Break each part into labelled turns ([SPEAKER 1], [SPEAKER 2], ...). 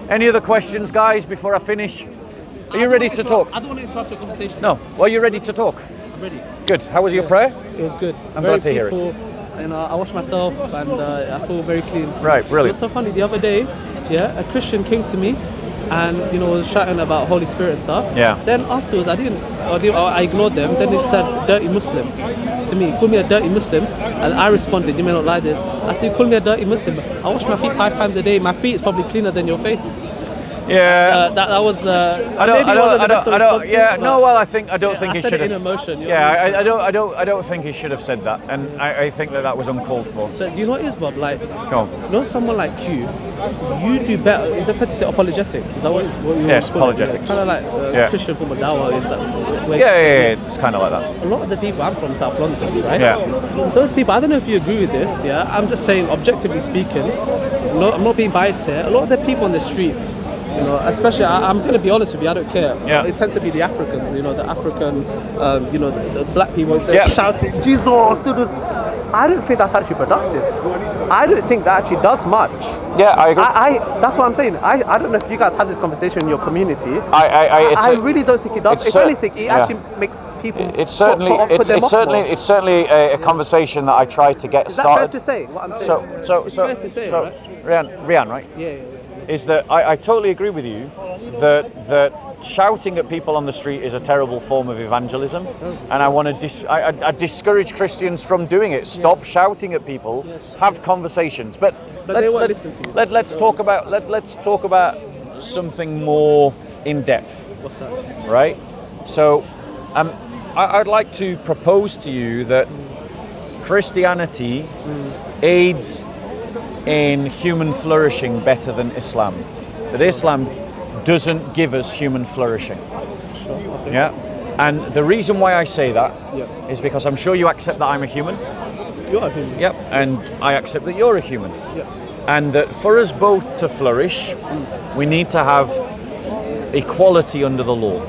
[SPEAKER 1] Any other questions, guys, before I finish? Are you ready to talk?
[SPEAKER 2] I don't want to interrupt your conversation.
[SPEAKER 1] No. Well, are you ready to talk?
[SPEAKER 2] I'm ready.
[SPEAKER 1] Good. How was your prayer?
[SPEAKER 2] It was good.
[SPEAKER 1] I'm
[SPEAKER 2] very
[SPEAKER 1] glad to hear it.
[SPEAKER 2] peaceful. And I washed myself, and I feel very clean.
[SPEAKER 1] Right, brilliant.
[SPEAKER 2] It was so funny. The other day, a Christian came to me, and was shouting about Holy Spirit and stuff.
[SPEAKER 1] Yeah.
[SPEAKER 2] Then afterwards, I ignored them. Then they said, "Dirty Muslim," to me. Called me a dirty Muslim, and I responded, "You may not like this." I said, "Call me a dirty Muslim. I wash my feet 5 times a day. My feet is probably cleaner than your face."
[SPEAKER 1] Yeah.
[SPEAKER 2] That was.
[SPEAKER 1] I don't. Yeah. No. Well, I don't think he should have.
[SPEAKER 2] In emotion.
[SPEAKER 1] Yeah. I don't think he should have said that, and I think that was uncalled for.
[SPEAKER 2] So do you know what it is, Bob? Like,
[SPEAKER 1] go on.
[SPEAKER 2] Someone like you do better. Is it fair to say apologetics? Is that what you
[SPEAKER 1] Yes, apologetics.
[SPEAKER 2] It's kind of like Christian form of dawah. Is that?
[SPEAKER 1] Yeah. It's kind of like that.
[SPEAKER 2] A lot of the people, I'm from South London, right?
[SPEAKER 1] Yeah.
[SPEAKER 2] Those people, I don't know if you agree with this. Yeah. I'm just saying, objectively speaking. No, I'm not being biased here. A lot of the people on the streets. Especially, I'm going to be honest with you, I don't care.
[SPEAKER 1] Yeah.
[SPEAKER 2] It tends to be the Africans, the African, the black people, they're
[SPEAKER 1] Yeah.
[SPEAKER 2] shouting, Jesus, I don't think that's actually productive. I don't think that actually does much.
[SPEAKER 1] Yeah, I agree.
[SPEAKER 2] That's what I'm saying. I don't know if you guys have this conversation in your community.
[SPEAKER 1] I
[SPEAKER 2] really don't think it does. If anything, it actually makes people
[SPEAKER 1] it's certainly a conversation that I tried to get started.
[SPEAKER 2] Is that fair to say, what I'm saying?
[SPEAKER 1] So
[SPEAKER 2] fair to say, right?
[SPEAKER 1] Rian, right?
[SPEAKER 2] Yeah.
[SPEAKER 1] Is that I totally agree with you that shouting at people on the street is a terrible form of evangelism, and I want to I discourage Christians from doing it. Stop shouting at people, have conversations. But let's talk about something more in depth.
[SPEAKER 2] What's that?
[SPEAKER 1] Right? So I'd like to propose to you that Christianity aids in human flourishing better than Islam. That Islam doesn't give us human flourishing.
[SPEAKER 2] Sure, okay.
[SPEAKER 1] Yeah. And the reason why I say that is because I'm sure you accept that I'm a human.
[SPEAKER 2] You're a human.
[SPEAKER 1] Yep. And I accept that you're a human.
[SPEAKER 2] Yeah.
[SPEAKER 1] And that for us both to flourish, we need to have equality under the law.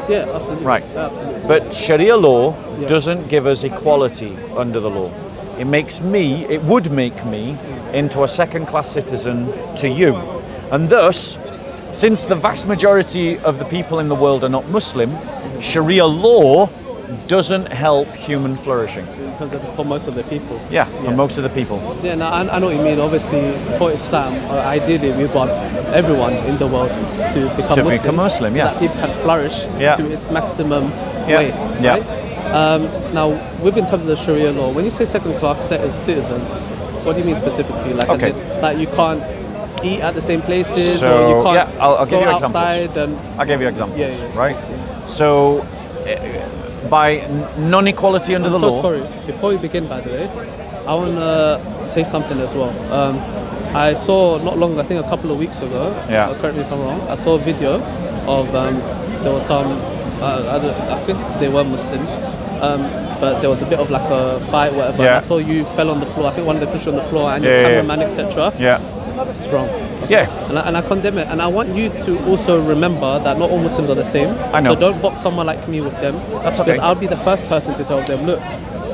[SPEAKER 2] Yeah, absolutely.
[SPEAKER 1] Right.
[SPEAKER 2] Absolutely.
[SPEAKER 1] But Sharia law doesn't give us equality under the law. It would make me into a second-class citizen to you. And thus, since the vast majority of the people in the world are not Muslim, Sharia law doesn't help human flourishing.
[SPEAKER 2] In terms of for most of the people.
[SPEAKER 1] Yeah, for most of the people.
[SPEAKER 2] Yeah, no, I know what you mean. Obviously, for Islam, ideally we want everyone in the world to become Muslim.
[SPEAKER 1] Yeah.
[SPEAKER 2] That people can flourish to its maximum way.
[SPEAKER 1] Yeah.
[SPEAKER 2] Right? Now, within terms of the Sharia law, when you say second-class citizens, what do you mean specifically? Like,
[SPEAKER 1] okay.
[SPEAKER 2] Like you can't eat at the same places,
[SPEAKER 1] so,
[SPEAKER 2] or you can't
[SPEAKER 1] I'll give
[SPEAKER 2] go
[SPEAKER 1] you
[SPEAKER 2] outside
[SPEAKER 1] examples. I'll give you examples.
[SPEAKER 2] Yeah.
[SPEAKER 1] Right? So, by non-equality under the law...
[SPEAKER 2] Sorry, before we begin, by the way, I want to say something as well. I saw not long, I think a couple of weeks ago, correct me if I'm wrong, I saw a video of, there was some, I think they were Muslims, but there was a bit of like a fight, whatever. I saw you fell on the floor. I think one of them pushed you on the floor, and your cameraman, etc.
[SPEAKER 1] Yeah.
[SPEAKER 2] It's wrong. Okay.
[SPEAKER 1] Yeah.
[SPEAKER 2] And I condemn it. And I want you to also remember that not all Muslims are the same.
[SPEAKER 1] I know.
[SPEAKER 2] So don't box someone like me with them.
[SPEAKER 1] That's okay.
[SPEAKER 2] Because I'll be the first person to tell them, look,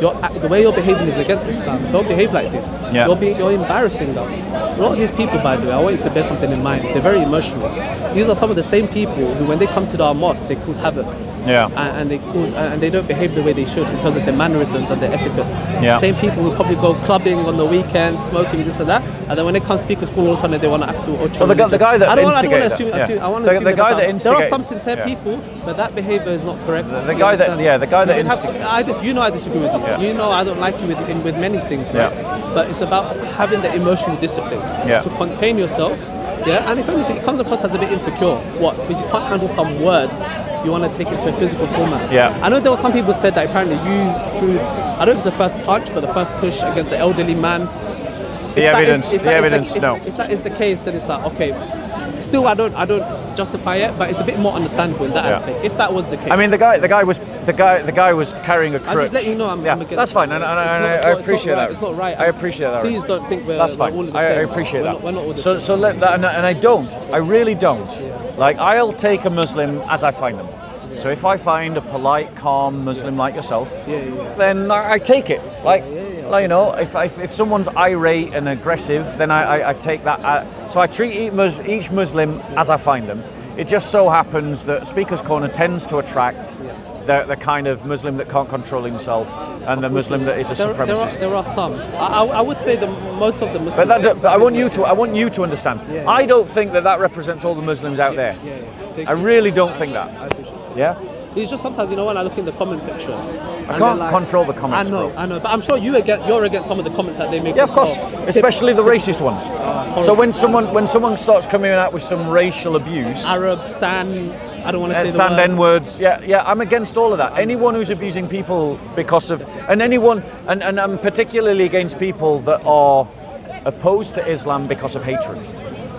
[SPEAKER 2] the way you're behaving is against Islam. Don't behave like this.
[SPEAKER 1] Yeah.
[SPEAKER 2] You're embarrassing us. A lot of these people, by the way, I want you to bear something in mind. They're very emotional. These are some of the same people who, when they come to our mosque, they cause havoc.
[SPEAKER 1] Yeah.
[SPEAKER 2] And they don't behave the way they should in terms of their mannerisms and their etiquette.
[SPEAKER 1] Yeah.
[SPEAKER 2] Same people who probably go clubbing on the weekends, smoking this and that, and then when they come speak at school, all of a sudden they want to act ultra.
[SPEAKER 1] Well, the guy that instigated
[SPEAKER 2] the there are some sincere people, but that behavior is not correct.
[SPEAKER 1] The guy that instigated.
[SPEAKER 2] You know I disagree with you.
[SPEAKER 1] Yeah.
[SPEAKER 2] You know I don't like you with many things, right?
[SPEAKER 1] Yeah.
[SPEAKER 2] But it's about having the emotional discipline to contain yourself. Yeah, and if anything, it comes across as a bit insecure. What? Because you can't handle some words. You want to take it to a physical format.
[SPEAKER 1] Yeah.
[SPEAKER 2] I know there were some people said that apparently you threw, I don't know if it's the first punch, but the first push against the elderly man.
[SPEAKER 1] The evidence,
[SPEAKER 2] if that is the case, then it's like, okay, still I don't justify it, but it's a bit more understandable in that aspect. If that was the case.
[SPEAKER 1] I mean, the guy was carrying a crutch.
[SPEAKER 2] I'm just letting you know I'm against
[SPEAKER 1] that's fine, and I appreciate that.
[SPEAKER 2] It's not right.
[SPEAKER 1] I appreciate that.
[SPEAKER 2] Please don't think we're
[SPEAKER 1] that's fine.
[SPEAKER 2] all the same.
[SPEAKER 1] I appreciate that.
[SPEAKER 2] We're not all the same.
[SPEAKER 1] So let that, and I don't. I really don't. Like, I'll take a Muslim as I find them. So if I find a polite, calm Muslim like yourself, then I take it. Like, Like, you know, if someone's irate and aggressive, then I take that. So I treat each Muslim as I find them. It just so happens that Speaker's Corner tends to attract the kind of Muslim that can't control himself and the Muslim that is a supremacist.
[SPEAKER 2] There are some. I would say most of the Muslims.
[SPEAKER 1] But I want you to understand.
[SPEAKER 2] Yeah.
[SPEAKER 1] I don't think that represents all the Muslims out there. I really don't think that. Yeah.
[SPEAKER 2] It's just sometimes, you know, when I look in the comment section,
[SPEAKER 1] I can't control the comments.
[SPEAKER 2] I know, but I'm sure you're against some of the comments that they make.
[SPEAKER 1] Yeah, of course, especially the racist ones. So when someone starts coming out with some racial abuse,
[SPEAKER 2] Arab, San, I don't want to say the
[SPEAKER 1] sand
[SPEAKER 2] word.
[SPEAKER 1] N-words. Yeah, I'm against all of that. Anyone who's abusing people because of, and I'm particularly against people that are opposed to Islam because of hatred.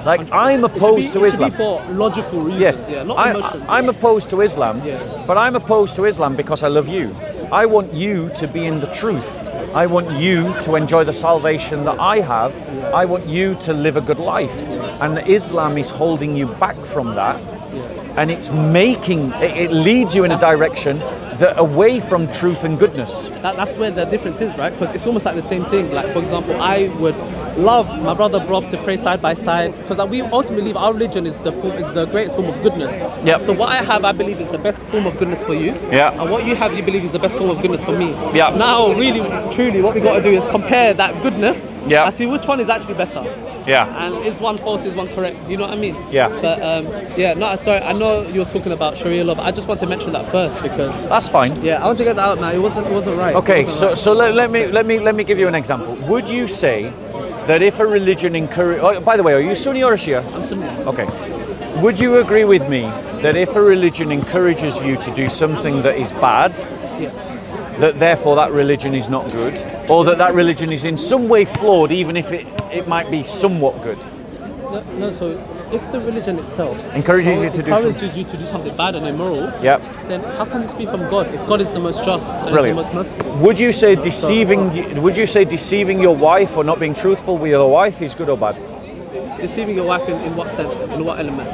[SPEAKER 1] Like, I'm opposed to Islam.
[SPEAKER 2] It should be for logical reasons,
[SPEAKER 1] yes,
[SPEAKER 2] not emotions.
[SPEAKER 1] I'm opposed to Islam, but I'm opposed to Islam because I love you. I want you to be in the truth. I want you to enjoy the salvation that I have. I want you to live a good life. And Islam is holding you back from that. And it leads you in a direction that away from truth and goodness.
[SPEAKER 2] That's where the difference is, right? Because it's almost like the same thing. Like, for example, I would love my brother Rob to pray side by side, because we ultimately believe our religion is the greatest form of goodness.
[SPEAKER 1] Yep.
[SPEAKER 2] So what I have, I believe, is the best form of goodness for you.
[SPEAKER 1] Yeah.
[SPEAKER 2] And what you have, you believe, is the best form of goodness for me.
[SPEAKER 1] Yeah.
[SPEAKER 2] Now, really, truly, what we got to do is compare that goodness.
[SPEAKER 1] Yeah.
[SPEAKER 2] And see which one is actually better.
[SPEAKER 1] Yeah.
[SPEAKER 2] And is one false, is one correct? Do you know what I mean?
[SPEAKER 1] Yeah.
[SPEAKER 2] But sorry. I know you were talking about Sharia law, but I just want to mention that first because
[SPEAKER 1] that's fine.
[SPEAKER 2] Yeah, I want to get that out now. It wasn't right.
[SPEAKER 1] Okay, so let me give you an example. Would you say that if a religion encourage? Oh, by the way, are you Sunni or a Shia?
[SPEAKER 2] I'm Sunni.
[SPEAKER 1] Okay. Would you agree with me that if a religion encourages you to do something that is bad, that therefore that religion is not good, or that religion is in some way flawed, even if it might be somewhat good?
[SPEAKER 2] No. So if the religion itself
[SPEAKER 1] encourages you to
[SPEAKER 2] do something bad and immoral, then how can this be from God if God is the most just and is the most merciful?
[SPEAKER 1] Would you say deceiving your wife or not being truthful with your wife is good or bad?
[SPEAKER 2] Deceiving your wife in what sense? In what element?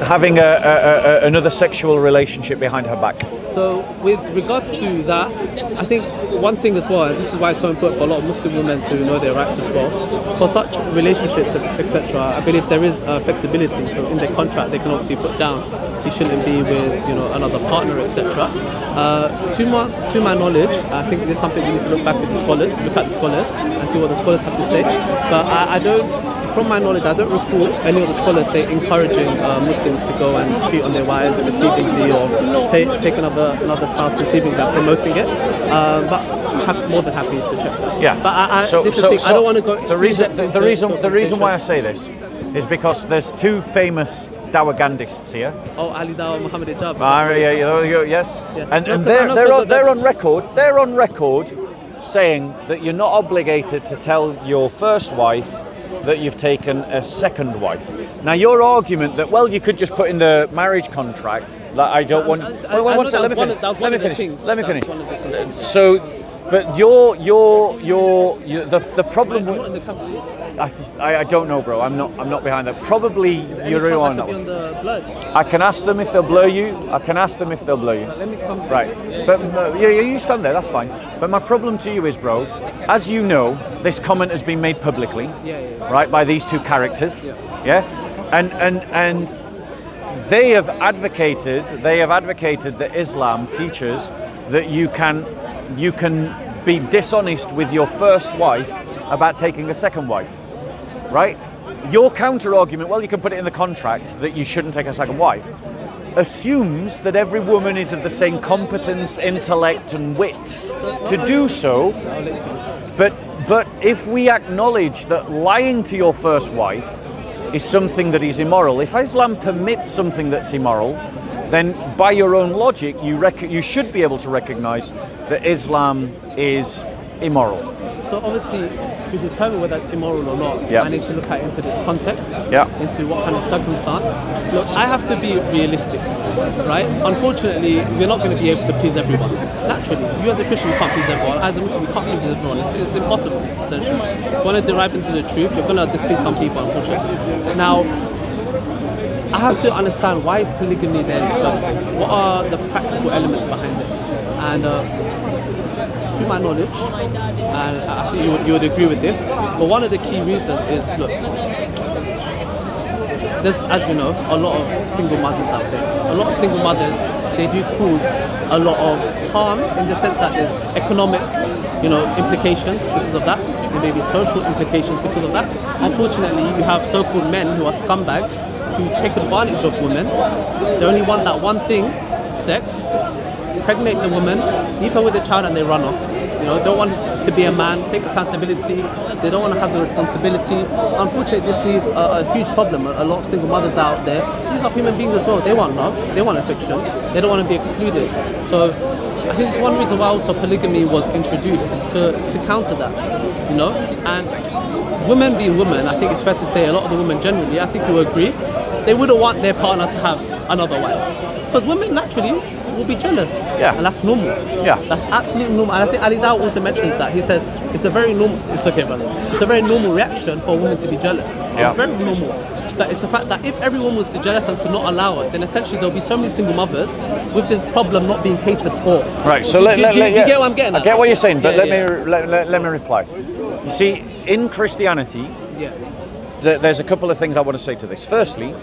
[SPEAKER 1] Having another sexual relationship behind her back.
[SPEAKER 2] So with regards to that, I think one thing as well, and this is why it's so important for a lot of Muslim women to know their rights as well. For such relationships, etc., I believe there is flexibility. So in their contract, they can obviously put down you shouldn't be with another partner, etc. To my knowledge, I think this is something we need to look at the scholars, and see what the scholars have to say. But I don't. From my knowledge, I don't recall any of the scholars encouraging Muslims to go and cheat on their wives deceivingly or take another spouse deceivingly and promoting it. But I'm more than happy to check that.
[SPEAKER 1] Yeah.
[SPEAKER 2] But I don't want to go.
[SPEAKER 1] The reason why I say this is because there's two famous Dawagandists here.
[SPEAKER 2] Oh, Ali Dawa, Muhammad Ijab.
[SPEAKER 1] Yes.
[SPEAKER 2] Yeah.
[SPEAKER 1] And they're on record. They're on record saying that you're not obligated to tell your first wife that you've taken a second wife. Now, your argument that, well, you could just put in the marriage contract that I don't want. Let me finish. So, but the problem. I don't know, bro. I'm not behind that. Probably you're on that one. I can ask them if they'll blur you. Let me come. Right. But you stand there. That's fine. But my problem to you is, bro, as you know, this comment has been made publicly, right, by these two characters, and they have advocated that Islam teaches that you can be dishonest with your first wife about taking a second wife, right? Your counter argument, well, you can put it in the contract that you shouldn't take a second wife, assumes that every woman is of the same competence, intellect and wit to do so. But if we acknowledge that lying to your first wife is something that is immoral, if Islam permits something that's immoral, then by your own logic, you should be able to recognize that Islam is immoral.
[SPEAKER 2] So obviously, to determine whether it's immoral or not, I need to look at it into its context, into what kind of circumstance. Look, I have to be realistic, right? Unfortunately, we're not going to be able to please everyone. Naturally, you as a Christian, you can't please everyone. As a Muslim, you can't please everyone. It's impossible, essentially. If you want to derive into the truth, you're going to displease some people, unfortunately. Now, I have to understand, why is polygamy there in the first place? What are the practical elements behind it? And to my knowledge, and I think you would agree with this, but one of the key reasons is, look, there's, as you know, a lot of single mothers out there. A lot of single mothers, they do cause a lot of harm in the sense that there's economic, implications because of that. There may be social implications because of that. Unfortunately, you have so-called men who are scumbags who take advantage of women. They only want that one thing, sex, impregnate the woman, leave her with a child, and they run off. Don't want to be a man, take accountability. They don't want to have the responsibility. Unfortunately, this leaves a huge problem. A lot of single mothers out there, these are human beings as well. They want love, they want affection, they don't want to be excluded. So I think it's one reason why also polygamy was introduced, is to counter that, And women being women, I think it's fair to say a lot of the women generally, I think you agree, they wouldn't want their partner to have another wife. Because women naturally will be jealous.
[SPEAKER 1] Yeah.
[SPEAKER 2] And that's normal.
[SPEAKER 1] Yeah.
[SPEAKER 2] That's absolutely normal. And I think Ali Dawah also mentions that. He says it's a very normal, it's okay, brother. It's a very normal reaction for a woman to be jealous.
[SPEAKER 1] Yeah.
[SPEAKER 2] It's very normal. But it's the fact that if everyone was to jealous and to not allow it, then essentially there'll be so many single mothers with this problem not being catered for.
[SPEAKER 1] Right, so
[SPEAKER 2] you get what I'm getting at?
[SPEAKER 1] I get what you're saying, but
[SPEAKER 2] Yeah,
[SPEAKER 1] let me reply. You see, in Christianity, there's a couple of things I want to say to this. Firstly,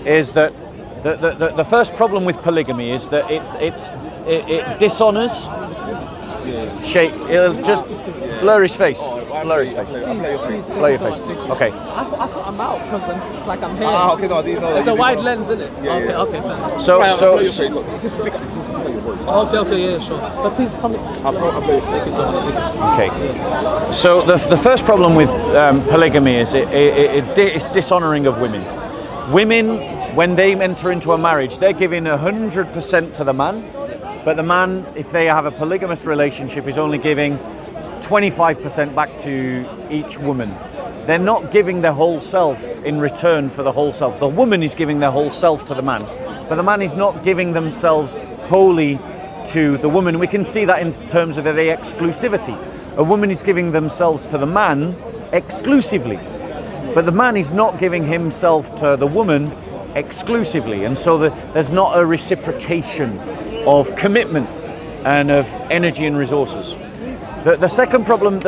[SPEAKER 1] is that the first problem with polygamy is that it dishonors. It'll just blur his face. Blur his face. Blur your face. Okay.
[SPEAKER 2] I thought I'm out because it's like I'm here.
[SPEAKER 3] Okay, no, I didn't know that.
[SPEAKER 2] It's a wide lens, isn't it?
[SPEAKER 3] Yeah,
[SPEAKER 2] okay, fair.
[SPEAKER 1] So
[SPEAKER 3] just pick up your words.
[SPEAKER 2] Okay, yeah, sure. But please promise.
[SPEAKER 3] I'll play your face.
[SPEAKER 1] Okay. So the first problem with polygamy is it's dishonoring of women. Women, when they enter into a marriage, they're giving 100% to the man, but the man, if they have a polygamous relationship, is only giving 25% back to each woman. They're not giving their whole self in return for the whole self. The woman is giving their whole self to the man, but the man is not giving themselves wholly to the woman. We can see that in terms of the exclusivity. A woman is giving themselves to the man exclusively, but the man is not giving himself to the woman exclusively, and so there's not a reciprocation of commitment and of energy and resources. The second problem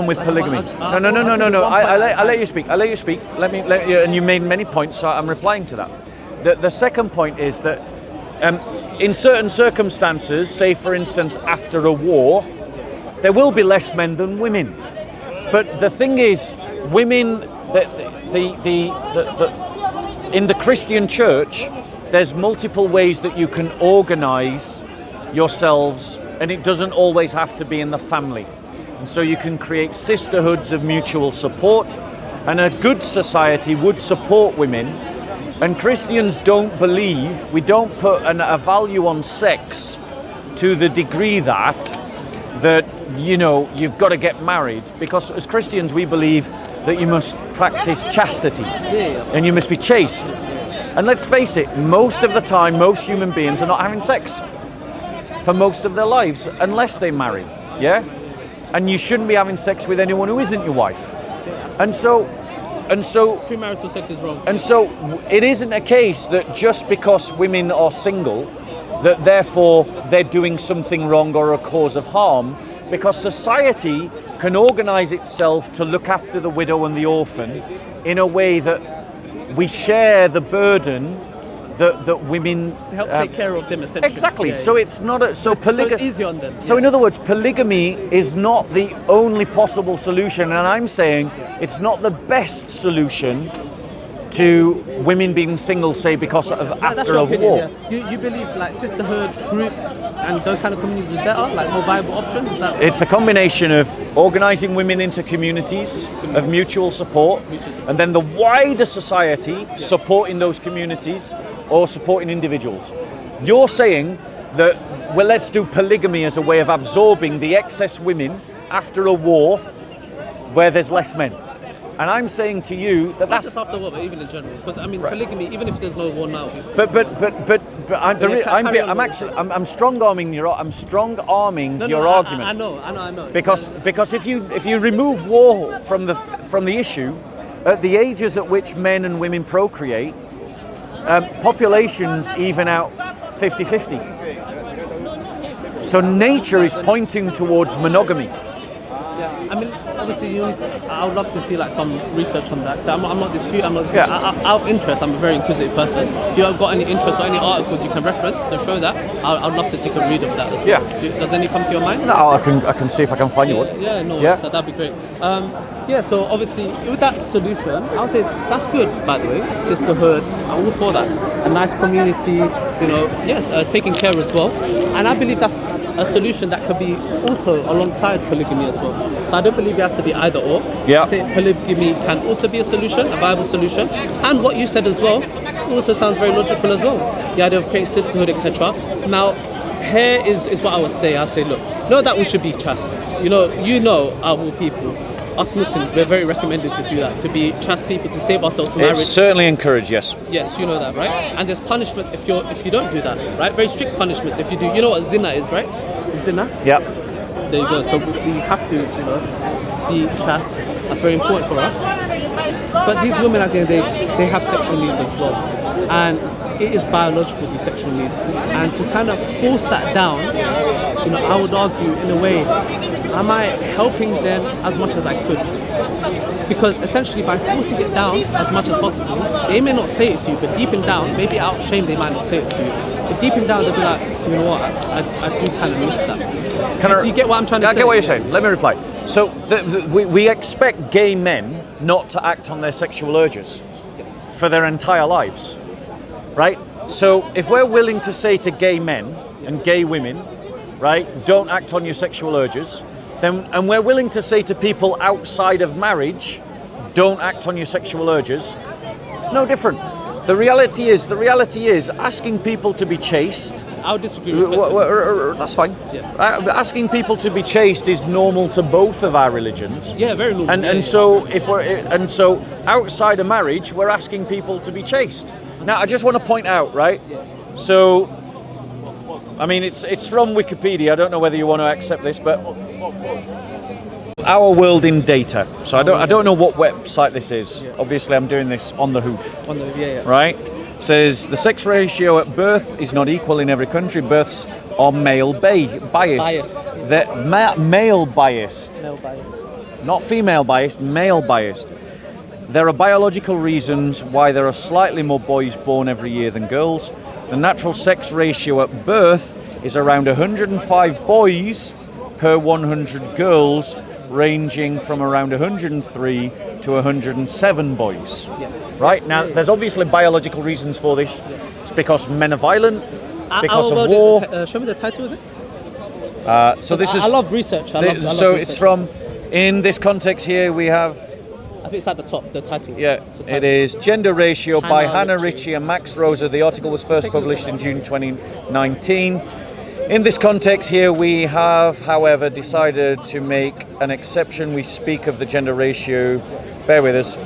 [SPEAKER 1] with polygamy. No. I let you speak. Let you, and you made many points, so I'm replying to that. The second point is that in certain circumstances, say for instance after a war, there will be less men than women. But the thing is, women, in the Christian church, there's multiple ways that you can organize yourselves, and it doesn't always have to be in the family. And so you can create sisterhoods of mutual support, and a good society would support women. And Christians don't believe, we don't put a value on sex to the degree that you've got to get married, because as Christians we believe that you must practice chastity and you must be chaste. And let's face it, most of the time, most human beings are not having sex for most of their lives unless they marry, And you shouldn't be having sex with anyone who isn't your wife. And so
[SPEAKER 2] premarital sex is wrong.
[SPEAKER 1] And so it isn't a case that just because women are single, that therefore they're doing something wrong or a cause of harm, because society can organize itself to look after the widow and the orphan in a way that we share the burden that women
[SPEAKER 2] to help take care of them, essentially.
[SPEAKER 1] Exactly. So it's not so
[SPEAKER 2] it's easy on them.
[SPEAKER 1] So in other words, polygamy is not the only possible solution, and I'm saying it's not the best solution to women being single, say because of after a war.
[SPEAKER 2] You believe like sisterhood groups and those kind of communities is better, like more viable options? Is that
[SPEAKER 1] it's a combination of organising women into communities of mutual support, and then the wider society supporting those communities or supporting individuals. You're saying that, well, let's do polygamy as a way of absorbing the excess women after a war where there's less men. And I'm saying to you that
[SPEAKER 2] not just after war, but even in general. Because I mean, polygamy, even if there's no war now.
[SPEAKER 1] I'm strong arming your argument.
[SPEAKER 2] I know.
[SPEAKER 1] Because if you remove war from the issue, at the ages at which men and women procreate, populations even out 50-50. So nature is pointing towards monogamy.
[SPEAKER 2] Yeah, I mean, obviously, I would love to see like some research on that. So I'm not disputing. I'm not disputing.
[SPEAKER 1] Yeah.
[SPEAKER 2] Out of interest, I'm a very inquisitive person. If you have got any interest or any articles you can reference to show that, I'd love to take a read of that as well.
[SPEAKER 1] Yeah.
[SPEAKER 2] Does any come to your mind?
[SPEAKER 1] No, I can see if I can find you one.
[SPEAKER 2] Yeah, no,
[SPEAKER 1] Yeah.
[SPEAKER 2] so that'd be great. Yeah, so obviously with that solution, I would say that's good, by the way. Sisterhood, I'm all for that. A nice community, yes, taking care as well. And I believe that's a solution that could be also alongside polygamy as well. So I don't believe it has to be either or.
[SPEAKER 1] Yeah.
[SPEAKER 2] I think polygamy can also be a solution, a viable solution. And what you said as well also sounds very logical as well. The idea of creating sisterhood, etc. Now, here is what I would say. I say, look, know that we should be chaste. Our all people. Us Muslims, we're very recommended to do that, to be chaste people, to save ourselves from marriage.
[SPEAKER 1] It's certainly encouraged, yes.
[SPEAKER 2] Yes, you know that, right? And there's punishments if you don't do that, right? Very strict punishments if you do. You know what zina is, right? Zina?
[SPEAKER 1] Yeah.
[SPEAKER 2] There you go. So we have to, be chaste. That's very important for us. But these women, again, they have sexual needs as well. And it is biological, these sexual needs. And to kind of force that down, I would argue, in a way, am I helping them as much as I could? Because essentially by forcing it down as much as possible, they may not say it to you, but deep down, maybe out of shame they might not say it to you. But deep down they'll be like, you know what, I do kind of miss that. Do you get what I'm trying to say?
[SPEAKER 1] I get what you're saying. Let me reply. So we expect gay men not to act on their sexual urges for their entire lives, right? So if we're willing to say to gay men and gay women, right, don't act on your sexual urges, and we're willing to say to people outside of marriage, don't act on your sexual urges, it's no different. The reality is asking people to be chaste.
[SPEAKER 2] I would disagree respectfully.
[SPEAKER 1] That's fine.
[SPEAKER 2] Yeah.
[SPEAKER 1] Asking people to be chaste is normal to both of our religions.
[SPEAKER 2] Yeah, very normal.
[SPEAKER 1] And so outside of marriage, we're asking people to be chaste. Now, I just want to point out, right? So, I mean, it's from Wikipedia. I don't know whether you want to accept this, but Our World in Data. So I don't know what website this is. Yeah. Obviously, I'm doing this on the hoof.
[SPEAKER 2] On the yeah.
[SPEAKER 1] Right? Says the sex ratio at birth is not equal in every country. Births are male biased. Male biased.
[SPEAKER 2] Male biased.
[SPEAKER 1] Not female biased, male biased. There are biological reasons why there are slightly more boys born every year than girls. The natural sex ratio at birth is around 105 boys per 100 girls, ranging from around 103 to 107 boys.
[SPEAKER 2] Yeah.
[SPEAKER 1] Right? Now, there's obviously biological reasons for this. It's because men are violent, because of
[SPEAKER 2] war.
[SPEAKER 1] war.
[SPEAKER 2] Show me the title of it.
[SPEAKER 1] I
[SPEAKER 2] love research. I love
[SPEAKER 1] so
[SPEAKER 2] research.
[SPEAKER 1] It's from, in this context here, we have...
[SPEAKER 2] I think it's at the top, the title.
[SPEAKER 1] Yeah, it is Gender Ratio by Hannah Ritchie and Max Rosa. The article was first published in June 2019. In this context here, we have, however, decided to make an exception. We speak of the gender ratio. Bear with us.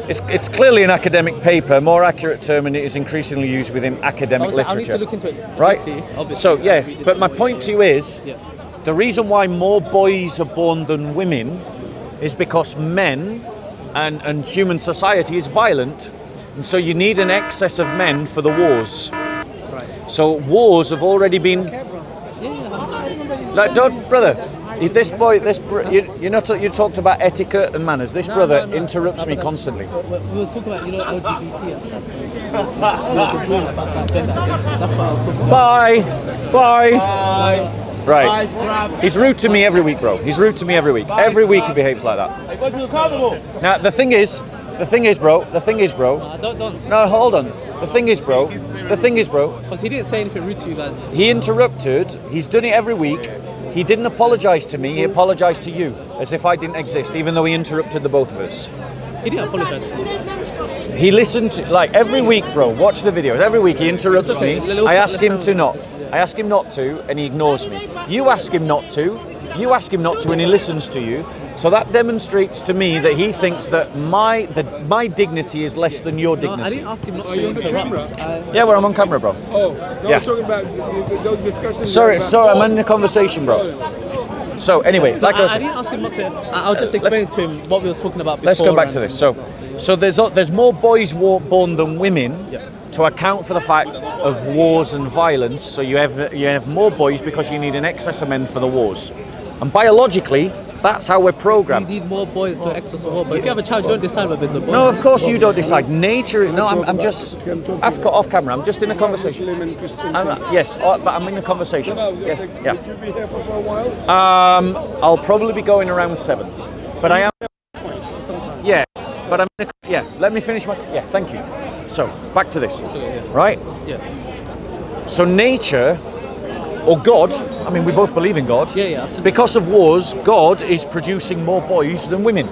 [SPEAKER 1] It's clearly an academic paper. More accurate term, and it is increasingly used within academic literature.
[SPEAKER 2] I need to look into it.
[SPEAKER 1] Right?
[SPEAKER 2] Obviously.
[SPEAKER 1] So, yeah, but my point to you is, the reason why more boys are born than women is because men and human society is violent, and so you need an excess of men for the wars.
[SPEAKER 2] Right.
[SPEAKER 1] So wars have already been. Like, brother, you talked about etiquette and manners. This brother interrupts me constantly.
[SPEAKER 2] We were talking about LGBT and stuff.
[SPEAKER 1] Bye. Right. He's rude to me every week, bro. He's rude to me every week. Every week he behaves like that. Now the thing is, bro.
[SPEAKER 2] Don't.
[SPEAKER 1] No, hold on. The thing is, bro.
[SPEAKER 2] Because he didn't say anything rude to you guys.
[SPEAKER 1] He interrupted. He's done it every week. He didn't apologise to me. He apologised to you, as if I didn't exist, even though he interrupted the both of us.
[SPEAKER 2] He didn't apologise to you.
[SPEAKER 1] He listened to, like, every week, bro. Watch the videos. Every week he interrupts me. I ask him to not. I ask him not to, and he ignores me. You ask him not to. And he listens to you. So that demonstrates to me that he thinks that my dignity is less than your dignity.
[SPEAKER 2] No, I didn't ask him not to interrupt.
[SPEAKER 1] Yeah, well, I'm on camera, bro.
[SPEAKER 3] Oh, no,
[SPEAKER 1] yeah.
[SPEAKER 3] I was talking about those discussions.
[SPEAKER 1] Sorry, I'm in a conversation, bro. So anyway, like I was
[SPEAKER 2] I didn't ask him not to. I'll just explain to him what we were talking about before.
[SPEAKER 1] Let's go back to this. So there's more boys born than women to account for the fact of wars and violence. So you have more boys because you need an excess of men for the wars, and biologically that's how we're programmed.
[SPEAKER 2] You need more boys to excess of war. But if you have a child, you don't decide whether it's a boy.
[SPEAKER 1] No, of course you don't decide. Nature. No, I'm just. I've got off camera. I'm just in a conversation. Yes, but I'm in a conversation. Yes, yeah.
[SPEAKER 3] Would you be here for a while?
[SPEAKER 1] I'll probably be going around 7, but I am. Yeah, but I'm. Yeah, let me finish my. Yeah, thank you. So back to this. Right.
[SPEAKER 2] Yeah.
[SPEAKER 1] So nature, or God. I mean, we both believe in God.
[SPEAKER 2] Yeah, absolutely.
[SPEAKER 1] Because of wars, God is producing more boys than women,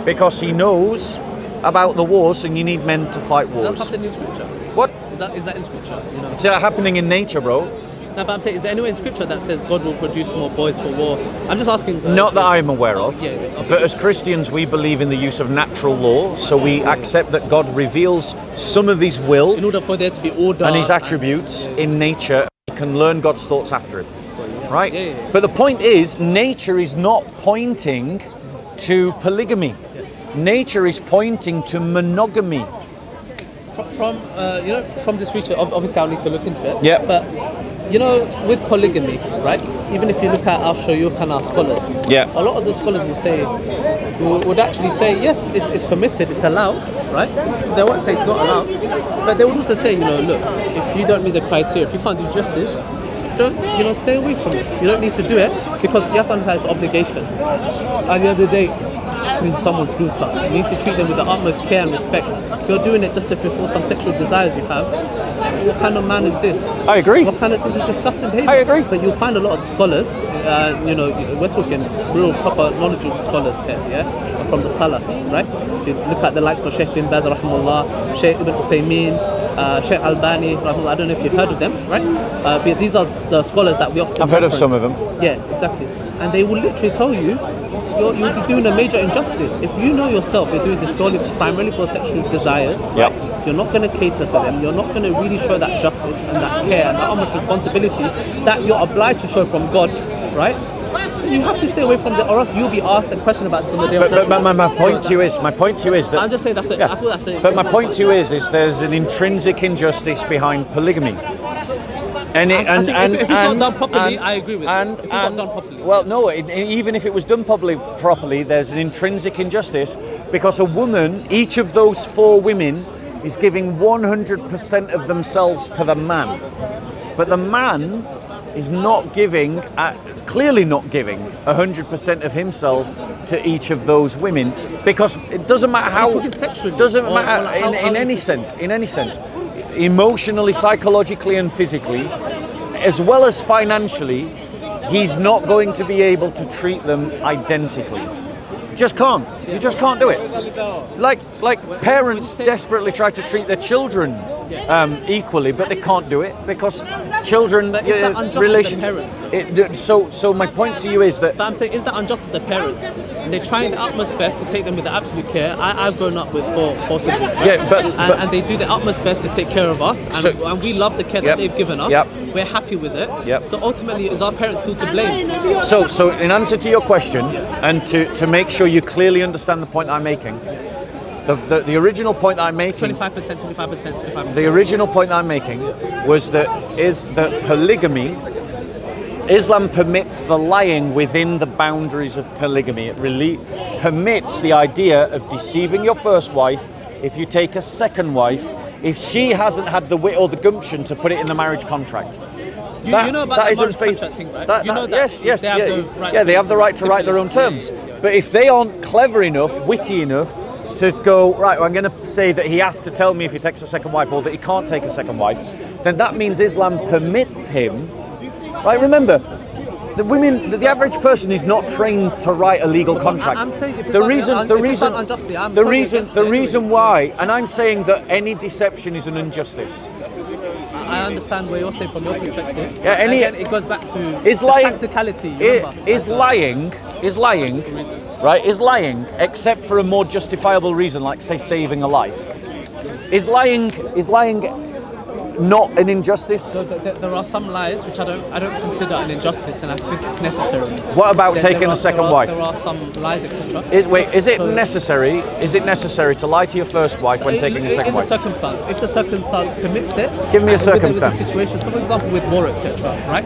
[SPEAKER 1] because He knows about the wars, and you need men to fight wars.
[SPEAKER 2] That's happening in scripture.
[SPEAKER 1] What?
[SPEAKER 2] Is that in scripture? You know?
[SPEAKER 1] It's happening in nature, bro.
[SPEAKER 2] No, but I'm saying, is there anywhere in scripture that says God will produce more boys for war? I'm just asking.
[SPEAKER 1] Not that I'm aware of.
[SPEAKER 2] Yeah, okay.
[SPEAKER 1] But as Christians, we believe in the use of natural law, so we accept that God reveals some of His will
[SPEAKER 2] in order for there to be order
[SPEAKER 1] and His attributes in nature. We can learn God's thoughts after it. Right?
[SPEAKER 2] Yeah.
[SPEAKER 1] But the point is, nature is not pointing to polygamy.
[SPEAKER 2] Yes.
[SPEAKER 1] Nature is pointing to monogamy.
[SPEAKER 2] From this research, obviously I'll need to look into it.
[SPEAKER 1] Yeah.
[SPEAKER 2] But with polygamy, right? Even if you look at our shuyukh and our scholars,
[SPEAKER 1] Yeah.
[SPEAKER 2] a lot of the scholars would actually say yes, it's permitted, it's allowed, right? They won't say it's not allowed, but they would also say, look, if you don't meet the criteria, if you can't do justice, don't, stay away from it. You don't need to do it, because you have to understand it's obligation. At the end of the day, this is someone's daughter. You need to treat them with the utmost care and respect. If you're doing it just to fulfill some sexual desires you have, what kind of man is this?
[SPEAKER 1] I agree.
[SPEAKER 2] This is disgusting behavior.
[SPEAKER 1] I agree.
[SPEAKER 2] But you'll find a lot of scholars, we're talking real proper knowledgeable scholars here, yeah? From the Salaf, right? So you look at the likes of Sheikh bin Baz, rahimahullah, Sheikh Ibn Uthaymeen, Sheikh Albani, rahimahullah. I don't know if you've heard of them, right? But these are the scholars that we often
[SPEAKER 1] I've heard of
[SPEAKER 2] reference.
[SPEAKER 1] some of them.
[SPEAKER 2] Yeah, exactly. And they will literally tell you, you'll be doing a major injustice. If you know yourself, you're doing this primarily for sexual desires,
[SPEAKER 1] Yep.
[SPEAKER 2] you're not going to cater for them, you're not going to really show that justice and that care and that almost responsibility that you're obliged to show from God, right? You have to stay away from it, or else you'll be asked a question about it on the day of judgment.
[SPEAKER 1] But my point to you is that
[SPEAKER 2] I'm just saying that's it.
[SPEAKER 1] Yeah.
[SPEAKER 2] I feel that's it.
[SPEAKER 1] But my point to you is there's an intrinsic injustice behind polygamy. And
[SPEAKER 2] if it's not done properly, I agree with you. If it's not done properly.
[SPEAKER 1] Well, no, even if it was done properly, there's an intrinsic injustice, because a woman, each of those 4 women, is giving 100% of themselves to the man. But the man is not giving, clearly not giving 100% of himself to each of those women, because it doesn't matter how. Doesn't matter in any sense. Emotionally, psychologically, and physically, as well as financially, he's not going to be able to treat them identically. You just can't. You just can't do it. Like parents desperately try to treat their children equally, but they can't do it because children relationships. So my point to you is that.
[SPEAKER 2] But I'm saying, is that unjust of the parents? They're trying their utmost best to take them with the absolute care. I've grown up with four siblings, right?
[SPEAKER 1] Yeah,
[SPEAKER 2] and they do their utmost best to take care of us, and we love the care that they've given us.
[SPEAKER 1] Yep.
[SPEAKER 2] We're happy with it.
[SPEAKER 1] Yep.
[SPEAKER 2] So ultimately, is our parents still to blame?
[SPEAKER 1] So in answer to your question, and to make sure you clearly understand the point I'm making, the original point I'm making.
[SPEAKER 2] 25%.
[SPEAKER 1] The original point I'm making was that polygamy. Islam permits the lying within the boundaries of polygamy. It really permits the idea of deceiving your first wife if you take a second wife, if she hasn't had the wit or the gumption to put it in the marriage contract.
[SPEAKER 2] You know about the marriage contract thing, right?
[SPEAKER 1] Yes. They have the right to write their own terms. But if they aren't clever enough, witty enough, to go, right, well, I'm going to say that he has to tell me if he takes a second wife, or that he can't take a second wife, then that means Islam permits him. Right, remember, the average person is not trained to write a legal contract.
[SPEAKER 2] I'm saying if
[SPEAKER 1] the reason why, and I'm saying that any deception is an injustice.
[SPEAKER 2] I understand where you're saying from your perspective.
[SPEAKER 1] Yeah,
[SPEAKER 2] again, it goes back to practicality.
[SPEAKER 1] Is lying, except for a more justifiable reason, like say saving a life. Is lying not an injustice?
[SPEAKER 2] So there are some lies which I don't consider an injustice, and I think it's necessary.
[SPEAKER 1] What about taking a second wife?
[SPEAKER 2] There are some lies, etc.
[SPEAKER 1] Is it necessary? Is it necessary to lie to your first wife when taking a second wife?
[SPEAKER 2] In the circumstance, if the circumstance permits it.
[SPEAKER 1] Give me a circumstance.
[SPEAKER 2] With the situation. So, for example, with war, etc. Right?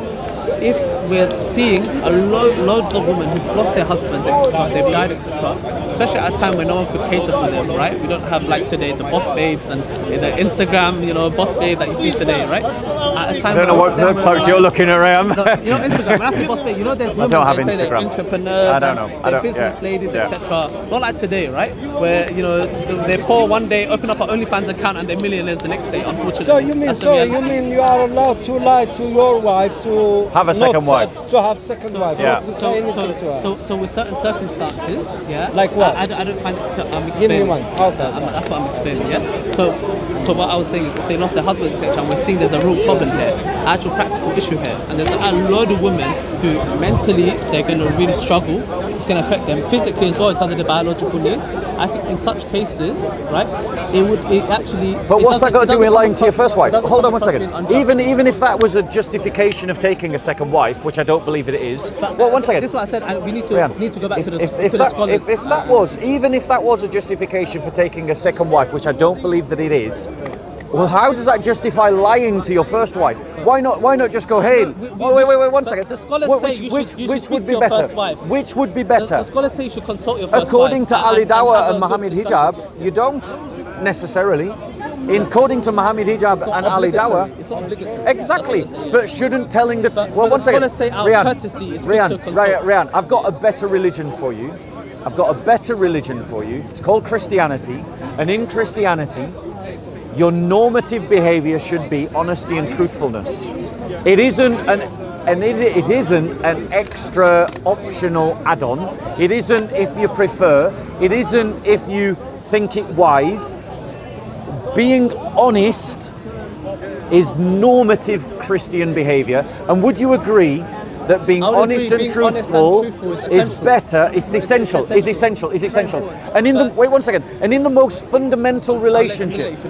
[SPEAKER 2] If we're seeing loads of women who've lost their husbands, etc., they've died, etc., especially at a time when no one could cater for them, right? We don't have like today the boss babes and the Instagram, boss babe that you see today, right? At a time
[SPEAKER 1] I don't know what websites you're looking around.
[SPEAKER 2] No, Instagram. When I say boss babe, there's women
[SPEAKER 1] that
[SPEAKER 2] say they're entrepreneurs,
[SPEAKER 1] I don't know.
[SPEAKER 2] They're business ladies, etc. Not like today, right? Where they're poor one day, open up an OnlyFans account, and they're millionaires the next day. Unfortunately.
[SPEAKER 3] You mean you are allowed to lie to your wife to
[SPEAKER 1] have a second wife?
[SPEAKER 3] To have second wife.
[SPEAKER 1] Yeah.
[SPEAKER 3] To say anything to her.
[SPEAKER 2] So with certain circumstances, yeah.
[SPEAKER 3] Like what?
[SPEAKER 2] I don't find it. So I'm explaining.
[SPEAKER 3] Give me one. Okay.
[SPEAKER 2] That's what I'm explaining. Yeah. So what I was saying is, if they lost their husband, etc., and we're seeing there's a real problem here, actual practical issue here, and there's a load of women who mentally they're going to really struggle. It's going to affect them physically as well as under the biological needs. I think in such cases, right, it actually.
[SPEAKER 1] But what's that got to do with lying to your first wife? Hold on one second. Even if that was a justification of taking a second wife, which I don't believe it is. Well, one second.
[SPEAKER 2] This is what I said, and we need to go back to the scholars.
[SPEAKER 1] If that was a justification for taking a second wife, which I don't believe that it is. Well, how does that justify lying to your first wife? Why not just go, hey, wait, 1 second.
[SPEAKER 2] The scholars say you should speak to your first wife.
[SPEAKER 1] Which would be better?
[SPEAKER 2] The scholars say you should consult your first wife.
[SPEAKER 1] According to Ali Dawah and Muhammad Hijab, you don't necessarily. According to Muhammad Hijab and Ali Dawah,
[SPEAKER 2] it's not obligatory.
[SPEAKER 1] Exactly, but shouldn't telling the.
[SPEAKER 2] But
[SPEAKER 1] 1 second.
[SPEAKER 2] Say out of courtesy is
[SPEAKER 1] Rian, I've got a better religion for you. It's called Christianity, and in Christianity, your normative behavior should be honesty and truthfulness. It isn't an extra optional add-on. It isn't if you prefer. It isn't if you think it wise. Being honest is normative Christian behavior. And would you agree that being honest and truthful is better, is essential. And in the wait 1 second. And in the most fundamental relationships,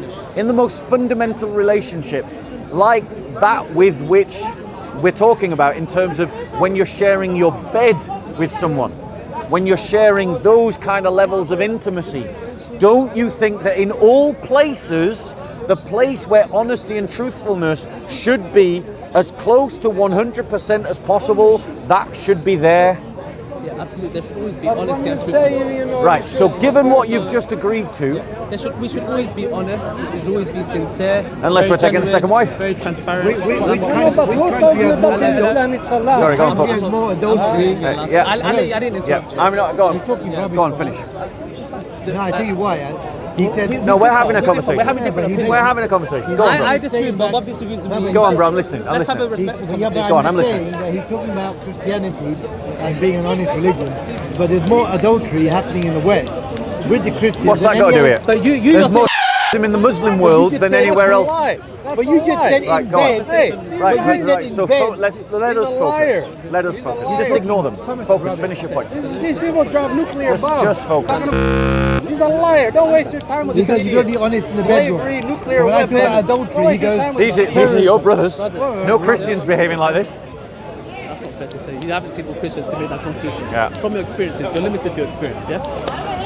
[SPEAKER 1] like that with which we're talking about in terms of when you're sharing your bed with someone, when you're sharing those kind of levels of intimacy, don't you think that in all places, the place where honesty and truthfulness should be as close to 100% as possible, that should be there?
[SPEAKER 2] Yeah, absolutely. There should always be honesty and truthfulness.
[SPEAKER 1] Right, so given what you've just agreed to...
[SPEAKER 2] we should always be honest, we should always be sincere.
[SPEAKER 1] Unless we're taking a second wife.
[SPEAKER 2] Very transparent.
[SPEAKER 1] Sorry, go on, focus.
[SPEAKER 3] There's more adultery.
[SPEAKER 2] I didn't interrupt you.
[SPEAKER 1] I'm not, go on. Go on, finish.
[SPEAKER 3] No, I tell you why. He said,
[SPEAKER 1] no, we're having a conversation.
[SPEAKER 2] We're having different opinions.
[SPEAKER 1] We're having a conversation. Go on, bro.
[SPEAKER 2] I disagree, but Bob disagrees with me.
[SPEAKER 1] Go on, bro, I'm listening.
[SPEAKER 2] Let's have a respectful conversation.
[SPEAKER 1] Go on, I'm listening.
[SPEAKER 3] He's talking about Christianity and being an honest religion, but there's more adultery happening in the West with the Christians.
[SPEAKER 1] What's that got to do with it?
[SPEAKER 2] But
[SPEAKER 1] there's more in the Muslim world than anywhere else.
[SPEAKER 3] But you just said in bed.
[SPEAKER 1] Right. So let us focus. Just ignore them. Focus. Finish your point.
[SPEAKER 3] These people drop nuclear bombs.
[SPEAKER 1] Just focus.
[SPEAKER 3] He's a liar. Don't waste your time with this. Because you got to be honest in the bedroom. Slavery, nuclear weapons. When I talk about adultery, he goes.
[SPEAKER 1] These are your brothers. No Christians behaving like this.
[SPEAKER 2] That's not fair to say. You haven't seen all Christians to make that conclusion.
[SPEAKER 1] Yeah.
[SPEAKER 2] From your experiences, you're limited to your experience. Yeah.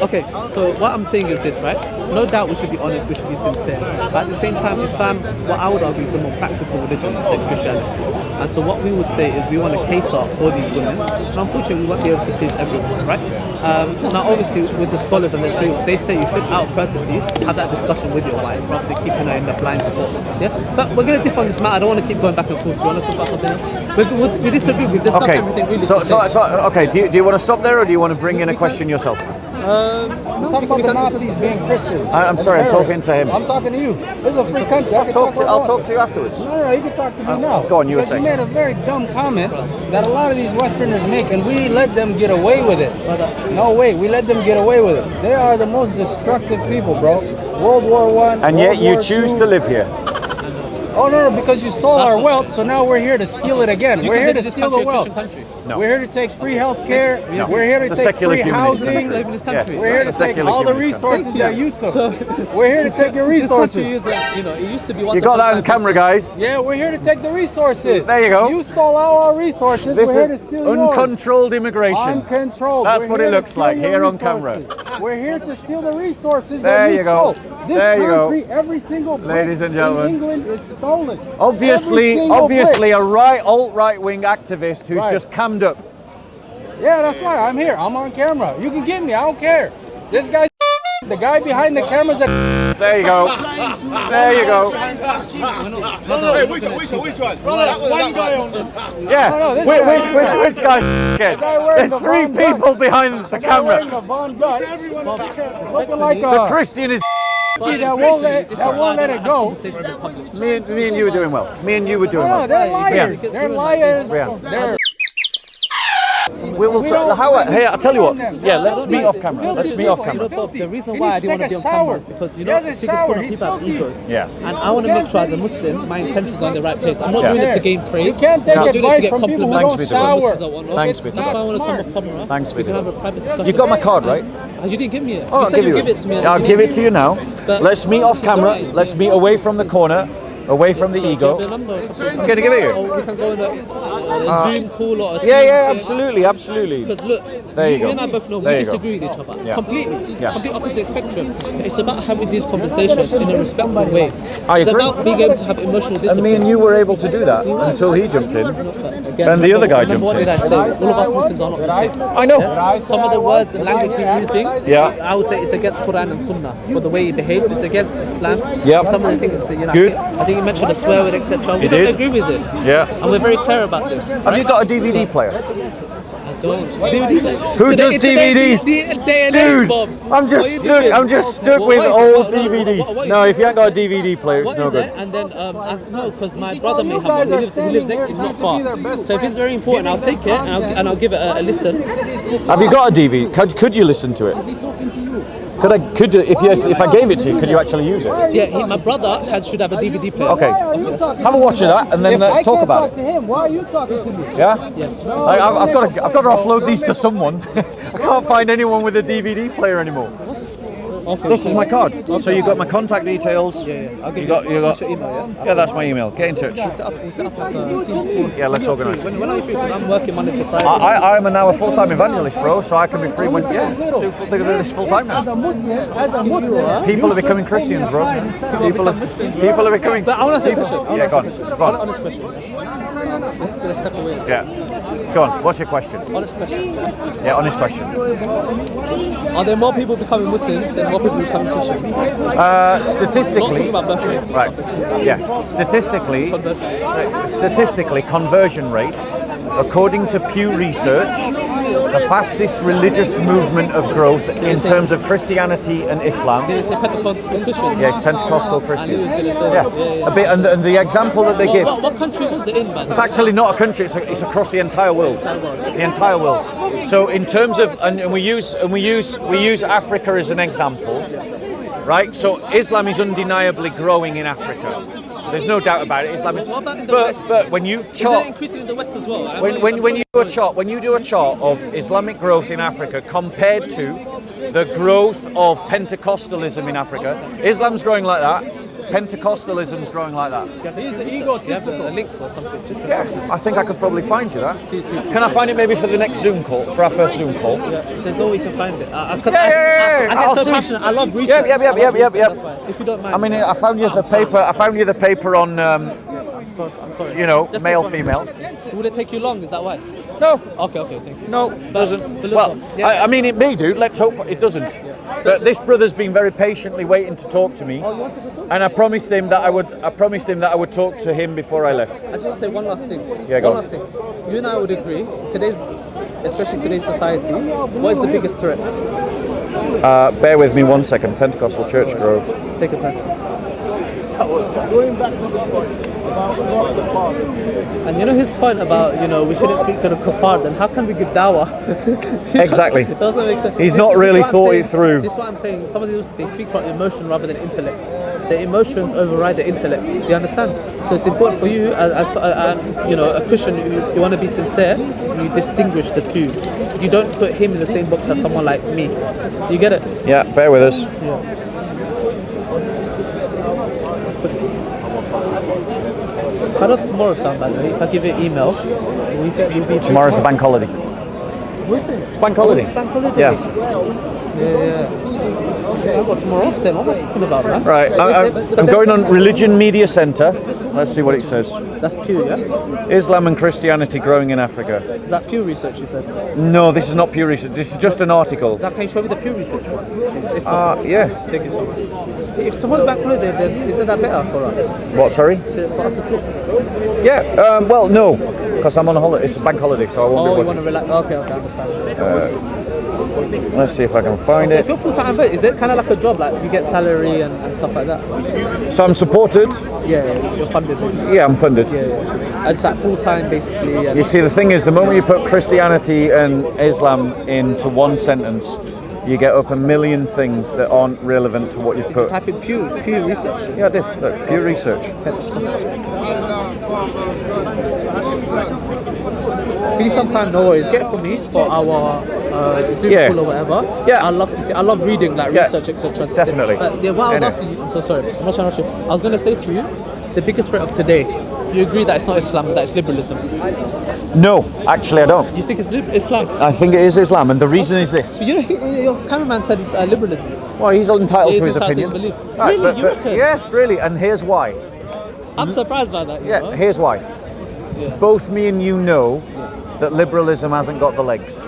[SPEAKER 2] Okay, so what I'm saying is this, right? No doubt we should be honest, we should be sincere. But at the same time, Islam, what I would argue, is a more practical religion than Christianity. And so what we would say is we want to cater for these women. And unfortunately, we won't be able to please everyone, right? Now, obviously, with the scholars and the Shaykh, they say you should, out of courtesy, have that discussion with your wife rather than keeping her in the blind spot. Yeah? But we're going to differ on this matter. I don't want to keep going back and forth. Do you want to talk about something else? We disagree. We've discussed everything really.
[SPEAKER 1] Okay, do you want to stop there or do you want to bring in a question yourself?
[SPEAKER 3] Talk about the Nazis being Christians.
[SPEAKER 1] I'm sorry, I'm talking to him.
[SPEAKER 3] I'm talking to you. This is a free country.
[SPEAKER 1] I'll talk to you afterwards.
[SPEAKER 3] No, you can talk to me now.
[SPEAKER 1] Go on, you were saying.
[SPEAKER 3] You made a very dumb comment that a lot of these Westerners make, and we let them get away with it. No way, we let them get away with it. They are the most destructive people, bro. World War I.
[SPEAKER 1] And yet you choose to live here.
[SPEAKER 3] Oh no, because you stole our wealth, so now we're here to steal it again. We're here to steal the wealth.
[SPEAKER 1] No.
[SPEAKER 3] We're here to take free health care.
[SPEAKER 1] No.
[SPEAKER 3] We're here to
[SPEAKER 1] It's a
[SPEAKER 3] take
[SPEAKER 1] secular
[SPEAKER 3] free
[SPEAKER 1] humanist
[SPEAKER 3] housing.
[SPEAKER 1] country.
[SPEAKER 3] We're here to
[SPEAKER 1] It's a
[SPEAKER 3] take
[SPEAKER 1] secular
[SPEAKER 3] all the
[SPEAKER 1] humanist
[SPEAKER 3] resources that you took.
[SPEAKER 2] So
[SPEAKER 3] We're here to take your
[SPEAKER 2] this country
[SPEAKER 3] resources.
[SPEAKER 2] is, it used to be once
[SPEAKER 1] You got
[SPEAKER 2] upon a
[SPEAKER 1] that on
[SPEAKER 2] time
[SPEAKER 1] camera, guys.
[SPEAKER 3] Yeah, we're here to take the resources.
[SPEAKER 1] There you go.
[SPEAKER 3] You stole all our resources.
[SPEAKER 1] This
[SPEAKER 3] we're
[SPEAKER 1] is
[SPEAKER 3] here to steal yours.
[SPEAKER 1] uncontrolled immigration.
[SPEAKER 3] Uncontrolled.
[SPEAKER 1] That's
[SPEAKER 3] We're
[SPEAKER 1] what
[SPEAKER 3] here
[SPEAKER 1] it
[SPEAKER 3] to
[SPEAKER 1] looks
[SPEAKER 3] steal
[SPEAKER 1] like
[SPEAKER 3] your
[SPEAKER 1] here on
[SPEAKER 3] resources.
[SPEAKER 1] camera.
[SPEAKER 3] We're here to steal the resources
[SPEAKER 1] There
[SPEAKER 3] that
[SPEAKER 1] you go.
[SPEAKER 3] stole. This
[SPEAKER 1] There you go.
[SPEAKER 3] country, every single brick
[SPEAKER 1] Ladies and gentlemen.
[SPEAKER 3] in England is stolen.
[SPEAKER 1] Obviously,
[SPEAKER 3] Every single brick.
[SPEAKER 1] a alt-right wing activist who's
[SPEAKER 3] Right.
[SPEAKER 1] just cammed up.
[SPEAKER 3] Yeah, that's why I'm here. I'm on camera. You can get me. I don't care. This guy, the guy behind the camera's a.
[SPEAKER 1] There you go. There you go.
[SPEAKER 4] Hey, which one? One guy on them.
[SPEAKER 1] Yeah.
[SPEAKER 3] No, this
[SPEAKER 1] Which guy? Okay.
[SPEAKER 3] guy wearing
[SPEAKER 1] There's
[SPEAKER 3] the
[SPEAKER 1] three
[SPEAKER 3] Von
[SPEAKER 1] people
[SPEAKER 3] Dutch.
[SPEAKER 1] behind the
[SPEAKER 3] Guy wearing
[SPEAKER 1] camera.
[SPEAKER 3] the Von Dutch. Looking like
[SPEAKER 1] The
[SPEAKER 3] a.
[SPEAKER 1] Christian is.
[SPEAKER 3] That won't let it go.
[SPEAKER 1] Me and you were doing well. Me and you were doing
[SPEAKER 3] No,
[SPEAKER 1] well.
[SPEAKER 3] they're liars.
[SPEAKER 1] Yeah.
[SPEAKER 3] They're liars.
[SPEAKER 1] Yeah.
[SPEAKER 3] They're.
[SPEAKER 1] We will. Hey, I'll tell you what. Yeah, let's meet off camera.
[SPEAKER 3] Filthy
[SPEAKER 1] Let's meet off
[SPEAKER 3] people.
[SPEAKER 1] camera.
[SPEAKER 3] He's filthy.
[SPEAKER 2] The reason
[SPEAKER 3] He
[SPEAKER 2] why I
[SPEAKER 3] needs to
[SPEAKER 2] didn't want to
[SPEAKER 3] take
[SPEAKER 2] be
[SPEAKER 3] a
[SPEAKER 2] on camera
[SPEAKER 3] shower.
[SPEAKER 2] is because
[SPEAKER 3] He has a
[SPEAKER 2] speakers
[SPEAKER 3] shower.
[SPEAKER 2] put
[SPEAKER 3] He's
[SPEAKER 2] people have
[SPEAKER 3] filthy.
[SPEAKER 2] egos.
[SPEAKER 1] Yeah.
[SPEAKER 2] And I want to make sure as a Muslim, my intentions are in the right place. I'm not
[SPEAKER 1] Yeah.
[SPEAKER 2] doing it to gain praise.
[SPEAKER 3] You can't take
[SPEAKER 2] I'm not doing it to
[SPEAKER 3] advice
[SPEAKER 2] get
[SPEAKER 3] from people who
[SPEAKER 2] compliments
[SPEAKER 1] don't
[SPEAKER 2] from
[SPEAKER 3] shower.
[SPEAKER 2] Muslims or whatnot.
[SPEAKER 1] Thanks,
[SPEAKER 3] It's
[SPEAKER 1] Vicky.
[SPEAKER 2] That's why I want to come
[SPEAKER 3] smart.
[SPEAKER 2] off camera.
[SPEAKER 1] Thanks,
[SPEAKER 2] We can
[SPEAKER 1] Vicky.
[SPEAKER 2] have a private discussion.
[SPEAKER 1] You got my card, right?
[SPEAKER 2] You didn't give me it.
[SPEAKER 1] Oh,
[SPEAKER 2] you
[SPEAKER 1] I'll
[SPEAKER 2] said
[SPEAKER 1] give
[SPEAKER 2] you'll
[SPEAKER 1] you
[SPEAKER 2] give it to me.
[SPEAKER 1] I'll give it to you now.
[SPEAKER 2] But-
[SPEAKER 1] Let's meet off camera. Let's meet away from the corner, away from the
[SPEAKER 2] Do you
[SPEAKER 1] ego.
[SPEAKER 2] have the number or something?
[SPEAKER 1] I'm gonna give it you.
[SPEAKER 2] Or we can go in a Zoom call or a Teams.
[SPEAKER 1] Yeah, absolutely, absolutely.
[SPEAKER 2] Because look,
[SPEAKER 1] There you go.
[SPEAKER 2] and I both know
[SPEAKER 1] There
[SPEAKER 2] we
[SPEAKER 1] you go.
[SPEAKER 2] disagree with each other.
[SPEAKER 1] Yeah.
[SPEAKER 2] Completely.
[SPEAKER 1] Yeah.
[SPEAKER 2] Complete opposite spectrum. It's about having these conversations in a respectful way.
[SPEAKER 1] I
[SPEAKER 2] It's
[SPEAKER 1] agree.
[SPEAKER 2] about being able to have emotional discipline.
[SPEAKER 1] And me and you were able to do that until he jumped in.
[SPEAKER 2] Again,
[SPEAKER 1] And the other guy
[SPEAKER 2] remember
[SPEAKER 1] jumped
[SPEAKER 2] what
[SPEAKER 1] in.
[SPEAKER 2] did I say? All of us Muslims are not the same.
[SPEAKER 1] I know.
[SPEAKER 2] Some of the words and language he's using,
[SPEAKER 1] Yeah.
[SPEAKER 2] I would say it's against Quran and Sunnah for the way he behaves. It's against Islam.
[SPEAKER 1] Yep.
[SPEAKER 2] Some of the things,
[SPEAKER 1] Good.
[SPEAKER 2] I think you mentioned a swear word, etc. We
[SPEAKER 1] You
[SPEAKER 2] don't
[SPEAKER 1] did.
[SPEAKER 2] agree with it,
[SPEAKER 1] Yeah.
[SPEAKER 2] and we're very clear about this.
[SPEAKER 1] Have you got a DVD player?
[SPEAKER 2] I don't. DVDs.
[SPEAKER 1] Who does DVDs? Dude, I'm just stuck with old DVDs. No, if you ain't got a DVD player, it's
[SPEAKER 2] What
[SPEAKER 1] no
[SPEAKER 2] is
[SPEAKER 1] good.
[SPEAKER 2] it? And then no, because my brother may
[SPEAKER 3] you
[SPEAKER 2] have
[SPEAKER 3] guys
[SPEAKER 2] one.
[SPEAKER 3] are
[SPEAKER 2] He lives
[SPEAKER 3] standing
[SPEAKER 2] next,
[SPEAKER 3] here
[SPEAKER 2] he's not
[SPEAKER 3] trying to
[SPEAKER 2] far.
[SPEAKER 3] be their best
[SPEAKER 2] So if it's very important, I'll take it and I'll give it a listen.
[SPEAKER 1] Have you got a DVD? Could you listen to it? Could if I gave it to you, could you actually use it?
[SPEAKER 2] Yeah, my brother should have a DVD player.
[SPEAKER 1] Okay.
[SPEAKER 3] Why are you talking
[SPEAKER 1] Have a watch of that, and then
[SPEAKER 3] If
[SPEAKER 1] let's
[SPEAKER 3] I
[SPEAKER 1] talk
[SPEAKER 3] can't
[SPEAKER 1] about
[SPEAKER 3] talk
[SPEAKER 1] it.
[SPEAKER 3] to him, why are you talking to me?
[SPEAKER 1] Yeah.
[SPEAKER 3] No,
[SPEAKER 1] I've got to offload these to someone. I can't find anyone with a DVD player anymore.
[SPEAKER 2] Okay.
[SPEAKER 1] This is my card. So you got my contact details.
[SPEAKER 2] Yeah. I'll give
[SPEAKER 1] You got.
[SPEAKER 2] That's your email, yeah?
[SPEAKER 1] Yeah, that's my email. Get in touch.
[SPEAKER 2] We set up like a scene.
[SPEAKER 1] Yeah, let's organise.
[SPEAKER 2] When are you free? 'Cause I'm working Monday to Friday.
[SPEAKER 1] I'm now a full-time evangelist, bro. So I can be free when do this full-time
[SPEAKER 3] As
[SPEAKER 1] now.
[SPEAKER 3] a Muslim,
[SPEAKER 1] People are becoming Christians, bro. People are becoming.
[SPEAKER 2] But I want to ask you a question.
[SPEAKER 1] Yeah, go on. Go on.
[SPEAKER 2] Honest question. Let's step away.
[SPEAKER 1] Yeah. Go on. What's your question?
[SPEAKER 2] Honest question.
[SPEAKER 1] Yeah, honest question.
[SPEAKER 2] Are there more people becoming Muslims than more people becoming Christians? Not talking
[SPEAKER 1] Statistically,
[SPEAKER 2] about birth rates. and
[SPEAKER 1] right?
[SPEAKER 2] stuff.
[SPEAKER 1] Yeah.
[SPEAKER 2] Conversion.
[SPEAKER 1] Statistically, conversion rates, according to Pew Research, the fastest religious movement of growth in terms of Christianity and Islam.
[SPEAKER 2] Did it say Pentecostal Christians?
[SPEAKER 1] Yes, Pentecostal
[SPEAKER 2] I knew
[SPEAKER 1] Christians.
[SPEAKER 2] it was going to say
[SPEAKER 1] Yeah,
[SPEAKER 2] that.
[SPEAKER 1] a bit, and the example that they give.
[SPEAKER 2] What country was it in, man?
[SPEAKER 1] It's actually not a country. It's across the entire world. The entire world. So in terms of, and we use Africa as an example, right? So Islam is undeniably growing in Africa. There's no doubt about it. Islam is,
[SPEAKER 2] What about in the West?
[SPEAKER 1] but when you
[SPEAKER 2] Is it
[SPEAKER 1] chart,
[SPEAKER 2] increasing in the West as well?
[SPEAKER 1] when you do a chart of Islamic growth in Africa compared to the growth of Pentecostalism in Africa, Islam's growing like that. Pentecostalism's growing like that.
[SPEAKER 2] He's the ego. Do you have a link or something?
[SPEAKER 1] Yeah, I think I could probably find you that.
[SPEAKER 2] Please do.
[SPEAKER 1] Can I find it maybe for the next Zoom call, for our first Zoom call?
[SPEAKER 2] There's no way to find it. I
[SPEAKER 1] Yeah, yeah.
[SPEAKER 2] get
[SPEAKER 1] I'll
[SPEAKER 2] so
[SPEAKER 1] see.
[SPEAKER 2] passionate. I love research.
[SPEAKER 1] Yep.
[SPEAKER 2] I love research, that's why. If you don't mind.
[SPEAKER 1] I mean, I found you the paper. I found you the paper on,
[SPEAKER 2] I'm sorry.
[SPEAKER 1] you know,
[SPEAKER 2] Just
[SPEAKER 1] male,
[SPEAKER 2] this one.
[SPEAKER 1] female.
[SPEAKER 2] Would it take you long? Is that why?
[SPEAKER 1] No,
[SPEAKER 2] Okay, thank you.
[SPEAKER 1] no, doesn't.
[SPEAKER 2] the little
[SPEAKER 1] Well,
[SPEAKER 2] one. Yeah.
[SPEAKER 1] I mean, it may do. Let's hope it doesn't. But this brother's been very patiently waiting to talk to me,
[SPEAKER 2] Oh, you want to go talk?
[SPEAKER 1] and I promised him that I would talk to him before I left.
[SPEAKER 2] I just want to say one last thing.
[SPEAKER 1] Yeah, go
[SPEAKER 2] One
[SPEAKER 1] on.
[SPEAKER 2] last thing. You and I would agree, especially today's society, what is the biggest threat?
[SPEAKER 1] Bear with me 1 second. Pentecostal church growth.
[SPEAKER 2] Take your time.
[SPEAKER 4] Going back to the point about what the father.
[SPEAKER 2] And you know his point about, we shouldn't speak to the kuffar, then how can we give dawah?
[SPEAKER 1] Exactly.
[SPEAKER 2] It doesn't make sense.
[SPEAKER 1] He's
[SPEAKER 2] This-
[SPEAKER 1] not
[SPEAKER 2] this is
[SPEAKER 1] really
[SPEAKER 2] what I'm
[SPEAKER 1] thought
[SPEAKER 2] saying.
[SPEAKER 1] it through.
[SPEAKER 2] This is what I'm saying. Some of those, they speak from emotion rather than intellect. the emotions override the intellect. Do you understand? So it's important for you as you know, a Christian, if you want to be sincere, you distinguish the two. You don't put him in the same box as someone like me. Do you get it?
[SPEAKER 1] Yeah, bear with us.
[SPEAKER 2] Yeah. How does tomorrow sound, by the way? If I give you an email, will you think you'll be...
[SPEAKER 1] Tomorrow's a bank holiday.
[SPEAKER 2] What's it?
[SPEAKER 1] It's bank holiday.
[SPEAKER 2] Oh, it's bank holiday.
[SPEAKER 1] Yeah.
[SPEAKER 2] Okay, I've got tomorrow off then. What am I talking about, man?
[SPEAKER 1] Right, I'm going on Religion Media Centre. Let's see what it says.
[SPEAKER 2] That's Pew, yeah?
[SPEAKER 1] Islam and Christianity growing in Africa.
[SPEAKER 2] Is that Pew research, you said?
[SPEAKER 1] No, this is not Pew Research. This is just an article.
[SPEAKER 2] Now, can you show me the Pew research one, please, if possible?
[SPEAKER 1] Yeah.
[SPEAKER 2] Thank you so much. If tomorrow's bank holiday, then isn't that better for us?
[SPEAKER 1] What, sorry?
[SPEAKER 2] For us to talk?
[SPEAKER 1] Yeah, well, no, because I'm on a holiday. It's a bank holiday, so I won't be
[SPEAKER 2] Oh, you
[SPEAKER 1] working.
[SPEAKER 2] want to relax? Okay, I understand.
[SPEAKER 1] Let's see if I can find
[SPEAKER 2] So
[SPEAKER 1] it.
[SPEAKER 2] if you're full-time employed, is it kind of like a job, like you get salary and stuff like that?
[SPEAKER 1] So I'm supported.
[SPEAKER 2] Yeah, you're funded basically.
[SPEAKER 1] Yeah, I'm funded.
[SPEAKER 2] Yeah. It's like full-time basically. And
[SPEAKER 1] You see, the thing is, the moment you put Christianity and Islam into one sentence, you get up a million things that aren't relevant to what you've put.
[SPEAKER 2] Type in Pew research.
[SPEAKER 1] Yeah, I did. Look, Pew Research.
[SPEAKER 2] If you need some time, no worries. Get it for me for our Zoom call or whatever.
[SPEAKER 1] Yeah.
[SPEAKER 2] I love to see. I love reading like research, etc.
[SPEAKER 1] Definitely.
[SPEAKER 2] Yeah, what I was asking you. I'm so sorry. I'm not trying to rush you. I was going to say to you, the biggest threat of today. Do you agree that it's not Islam, that it's liberalism?
[SPEAKER 1] No, actually, I don't.
[SPEAKER 2] You think it's Islam?
[SPEAKER 1] I think it is Islam, and the reason is this.
[SPEAKER 2] You know, your cameraman said it's liberalism.
[SPEAKER 1] Well, he's entitled to his
[SPEAKER 2] entitled
[SPEAKER 1] opinion.
[SPEAKER 2] to his belief.
[SPEAKER 1] Right,
[SPEAKER 2] Really? You reckon?
[SPEAKER 1] yes, really, and here's why.
[SPEAKER 2] I'm surprised by that. You know?
[SPEAKER 1] Here's why.
[SPEAKER 2] Yeah.
[SPEAKER 1] Both me and you know that liberalism hasn't got the legs.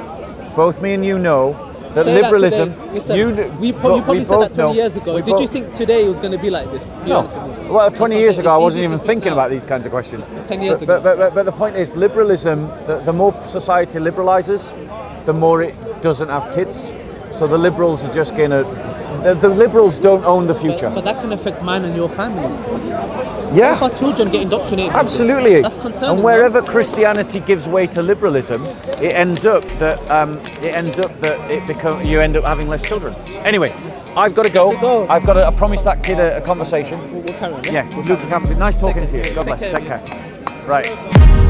[SPEAKER 1] Both me and you know that
[SPEAKER 2] Say
[SPEAKER 1] liberalism.
[SPEAKER 2] That today. Listen,
[SPEAKER 1] you
[SPEAKER 2] you probably said that 20 years ago. Did you
[SPEAKER 1] both-
[SPEAKER 2] think today it was going to be like this? Be
[SPEAKER 1] No.
[SPEAKER 2] honest with me.
[SPEAKER 1] Well, 20
[SPEAKER 2] That's
[SPEAKER 1] years
[SPEAKER 2] what
[SPEAKER 1] ago, I
[SPEAKER 2] I'm saying.
[SPEAKER 1] wasn't
[SPEAKER 2] It's
[SPEAKER 1] even
[SPEAKER 2] easy to
[SPEAKER 1] thinking
[SPEAKER 2] think
[SPEAKER 1] about these kinds of questions.
[SPEAKER 2] 10 years
[SPEAKER 1] but,
[SPEAKER 2] ago.
[SPEAKER 1] But the point is, liberalism, the more society liberalizes, the more it doesn't have kids. So the liberals are just going to... The liberals don't own the future.
[SPEAKER 2] But that can affect mine and your families.
[SPEAKER 1] Yeah.
[SPEAKER 2] If our children get indoctrinated, with this,
[SPEAKER 1] Absolutely.
[SPEAKER 2] that's concerning.
[SPEAKER 1] And wherever Christianity gives way to liberalism, it ends up that you end up having less children. Anyway, I've got to go. I promised that kid a conversation.
[SPEAKER 2] We'll carry on.
[SPEAKER 1] Yeah, look after. Nice talking to you. God bless.
[SPEAKER 2] care,
[SPEAKER 1] Take care. Right.